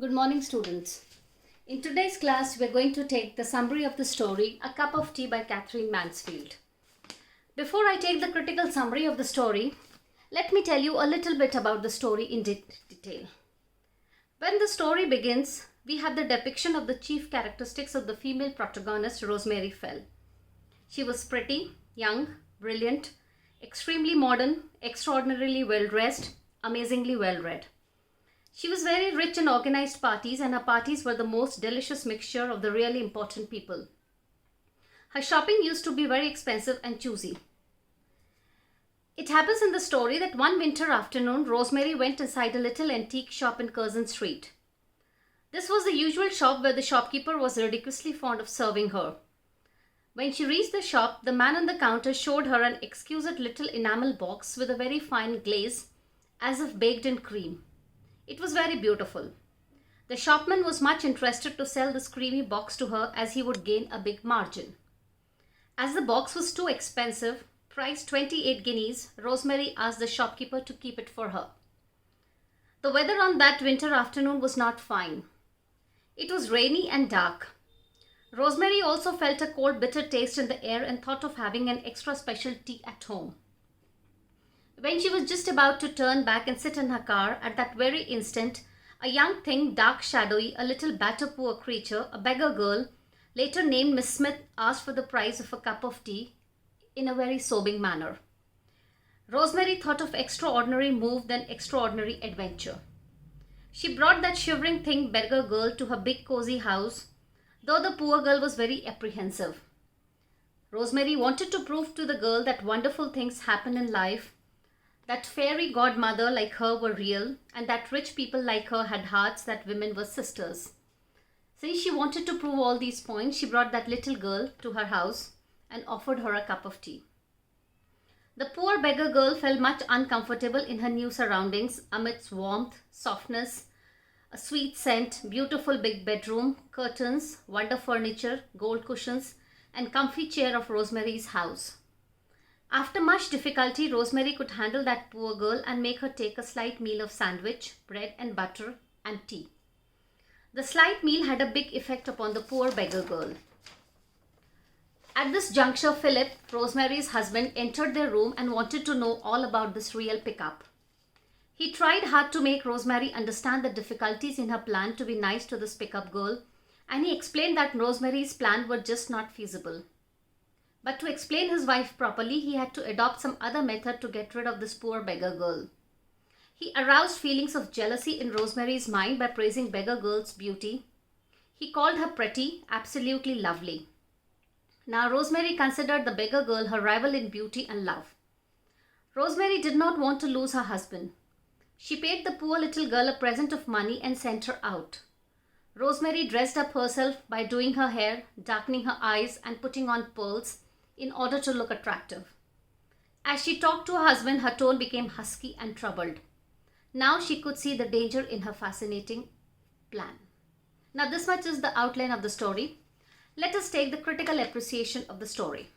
Good morning, students. In today's class, we're going to take the summary of the story, A Cup of Tea by Catherine Mansfield. Before I take the critical summary of the story, let me tell you a little bit about the story in detail. When the story begins, we have the depiction of the chief characteristics of the female protagonist, Rosemary Fell. She was pretty, young, brilliant, extremely modern, extraordinarily well-dressed, amazingly well-read. She was very rich in organized parties, and her parties were the most delicious mixture of the really important people. Her shopping used to be very expensive and choosy. It happens in the story that one winter afternoon, Rosemary went inside a little antique shop in Curzon Street. This was the usual shop where the shopkeeper was ridiculously fond of serving her. When she reached the shop, the man on the counter showed her an exquisite little enamel box with a very fine glaze, as if baked in cream. It was very beautiful. The shopman was much interested to sell this creamy box to her, as he would gain a big margin. As the box was too expensive, priced 28 guineas, Rosemary asked the shopkeeper to keep it for her. The weather on that winter afternoon was not fine. It was rainy and dark. Rosemary also felt a cold, bitter taste in the air and thought of having an extra special tea at home. When she was just about to turn back and sit in her car, at that very instant, a young thing, dark, shadowy, a little poor creature, a beggar girl, later named Miss Smith, asked for the price of a cup of tea in a very sobbing manner. Rosemary thought of extraordinary move than extraordinary adventure. She brought that shivering thing, beggar girl, to her big cozy house, though the poor girl was very apprehensive. Rosemary wanted to prove to the girl that wonderful things happen in life, that fairy godmother like her were real, and that rich people like her had hearts, that women were sisters. Since she wanted to prove all these points, she brought that little girl to her house and offered her a cup of tea. The poor beggar girl felt much uncomfortable in her new surroundings, amidst warmth, softness, a sweet scent, beautiful big bedroom, curtains, wonder furniture, gold cushions, and comfy chair of Rosemary's house. After much difficulty, Rosemary could handle that poor girl and make her take a slight meal of sandwich, bread and butter, and tea. The slight meal had a big effect upon the poor beggar girl. At this juncture, Philip, Rosemary's husband, entered their room and wanted to know all about this real pickup. He tried hard to make Rosemary understand the difficulties in her plan to be nice to this pickup girl, and he explained that Rosemary's plan were just not feasible. But to explain his wife properly, he had to adopt some other method to get rid of this poor beggar girl. He aroused feelings of jealousy in Rosemary's mind by praising beggar girl's beauty. He called her pretty, absolutely lovely. Now Rosemary considered the beggar girl her rival in beauty and love. Rosemary did not want to lose her husband. She paid the poor little girl a present of money and sent her out. Rosemary dressed up herself by doing her hair, darkening her eyes, and putting on pearls in order to look attractive. As she talked to her husband, her tone became husky and troubled. Now she could see the danger in her fascinating plan. Now this much is the outline of the story. Let us take the critical appreciation of the story.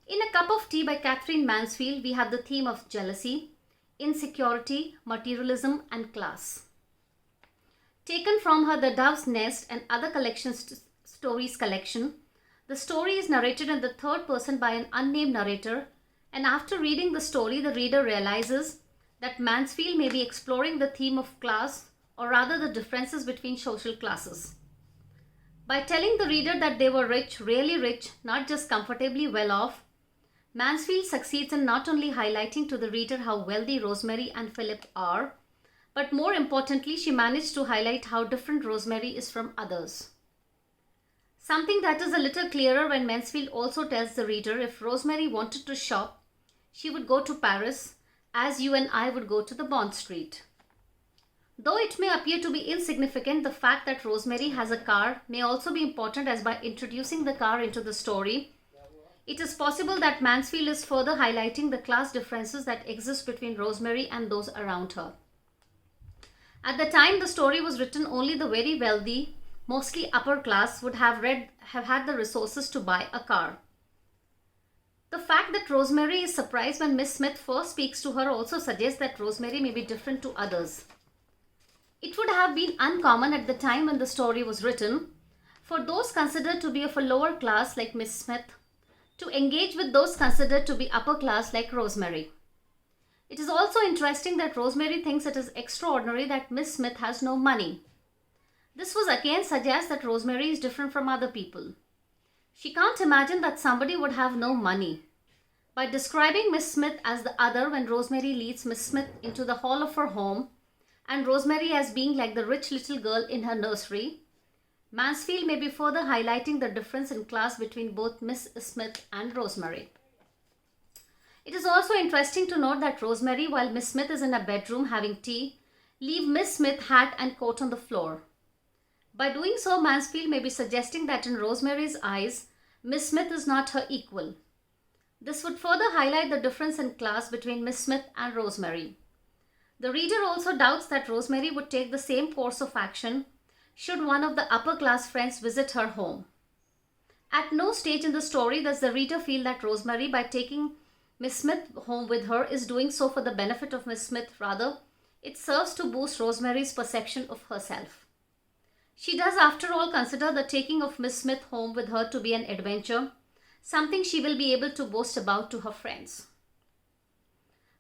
In A Cup of Tea by Catherine Mansfield, we have the theme of jealousy, insecurity, materialism, and class. Taken from her The Dove's Nest and Other Stories collection, the story is narrated in the third person by an unnamed narrator, and after reading the story, the reader realizes that Mansfield may be exploring the theme of class, or rather the differences between social classes. By telling the reader that they were rich, really rich, not just comfortably well off, Mansfield succeeds in not only highlighting to the reader how wealthy Rosemary and Philip are, but more importantly, she managed to highlight how different Rosemary is from others. Something that is a little clearer when Mansfield also tells the reader if Rosemary wanted to shop, she would go to Paris, as you and I would go to the Bond Street. Though it may appear to be insignificant, the fact that Rosemary has a car may also be important, as by introducing the car into the story, it is possible that Mansfield is further highlighting the class differences that exist between Rosemary and those around her. At the time the story was written, only the very wealthy, mostly upper class, would have had the resources to buy a car. The fact that Rosemary is surprised when Miss Smith first speaks to her also suggests that Rosemary may be different to others. It would have been uncommon at the time when the story was written for those considered to be of a lower class like Miss Smith to engage with those considered to be upper class like Rosemary. It is also interesting that Rosemary thinks it is extraordinary that Miss Smith has no money. This was again suggests that Rosemary is different from other people. She can't imagine that somebody would have no money. By describing Miss Smith as the other when Rosemary leads Miss Smith into the hall of her home and Rosemary as being like the rich little girl in her nursery, Mansfield may be further highlighting the difference in class between both Miss Smith and Rosemary. It is also interesting to note that Rosemary, while Miss Smith is in a bedroom having tea, leave Miss Smith hat and coat on the floor. By doing so, Mansfield may be suggesting that in Rosemary's eyes, Miss Smith is not her equal. This would further highlight the difference in class between Miss Smith and Rosemary. The reader also doubts that Rosemary would take the same course of action should one of the upper class friends visit her home. At no stage in the story does the reader feel that Rosemary, by taking Miss Smith home with her, is doing so for the benefit of Miss Smith. Rather, it serves to boost Rosemary's perception of herself. She does, after all, consider the taking of Miss Smith home with her to be an adventure, something she will be able to boast about to her friends.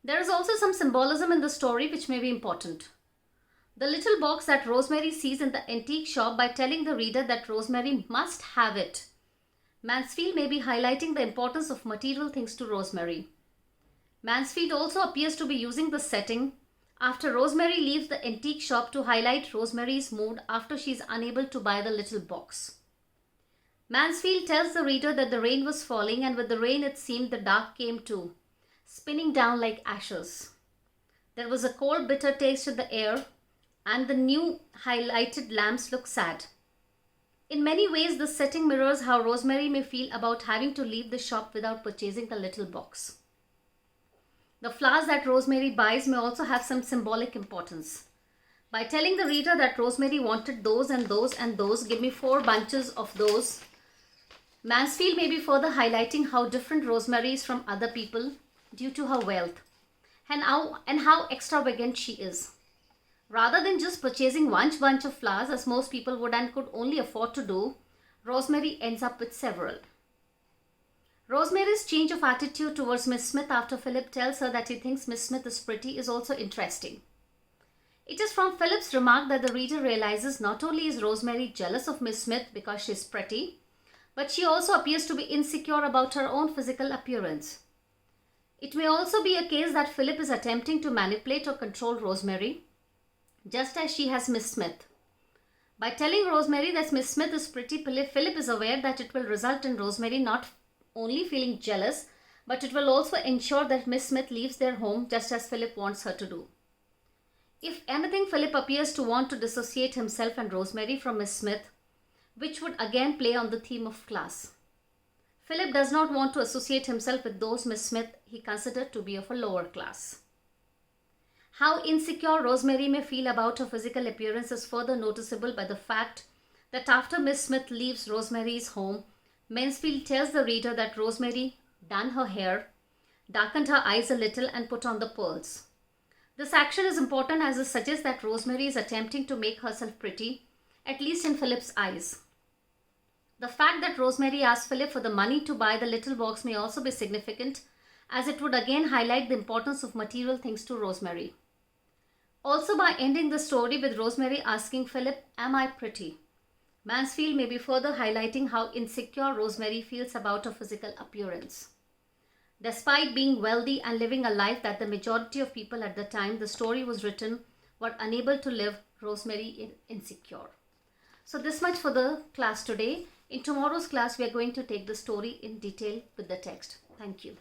There is also some symbolism in the story which may be important. The little box that Rosemary sees in the antique shop, by telling the reader that Rosemary must have it, Mansfield may be highlighting the importance of material things to Rosemary. Mansfield also appears to be using the setting after Rosemary leaves the antique shop to highlight Rosemary's mood after she is unable to buy the little box. Mansfield tells the reader that the rain was falling, and with the rain it seemed the dark came too, spinning down like ashes. There was a cold, bitter taste in the air, and the new highlighted lamps look sad. In many ways, this setting mirrors how Rosemary may feel about having to leave the shop without purchasing the little box. The flowers that Rosemary buys may also have some symbolic importance. By telling the reader that Rosemary wanted those and those and those, give me 4 bunches of those, Mansfield may be further highlighting how different Rosemary is from other people due to her wealth and how extravagant she is. Rather than just purchasing one bunch of flowers, as most people would and could only afford to do, Rosemary ends up with several. Rosemary's change of attitude towards Miss Smith after Philip tells her that he thinks Miss Smith is pretty is also interesting. It is from Philip's remark that the reader realizes not only is Rosemary jealous of Miss Smith because she is pretty, but she also appears to be insecure about her own physical appearance. It may also be a case that Philip is attempting to manipulate or control Rosemary, just as she has Miss Smith. By telling Rosemary that Miss Smith is pretty, Philip is aware that it will result in Rosemary not only feeling jealous, but it will also ensure that Miss Smith leaves their home just as Philip wants her to do. If anything, Philip appears to want to dissociate himself and Rosemary from Miss Smith, which would again play on the theme of class. Philip does not want to associate himself with those Miss Smith he considered to be of a lower class. How insecure Rosemary may feel about her physical appearance is further noticeable by the fact that after Miss Smith leaves Rosemary's home, Mansfield tells the reader that Rosemary done her hair, darkened her eyes a little, and put on the pearls. This action is important as it suggests that Rosemary is attempting to make herself pretty, at least in Philip's eyes. The fact that Rosemary asked Philip for the money to buy the little box may also be significant, as it would again highlight the importance of material things to Rosemary. Also, by ending the story with Rosemary asking Philip, "Am I pretty?" Mansfield may be further highlighting how insecure Rosemary feels about her physical appearance. Despite being wealthy and living a life that the majority of people at the time the story was written were unable to live, Rosemary is insecure. So this much for the class today. In tomorrow's class, we are going to take the story in detail with the text. Thank you.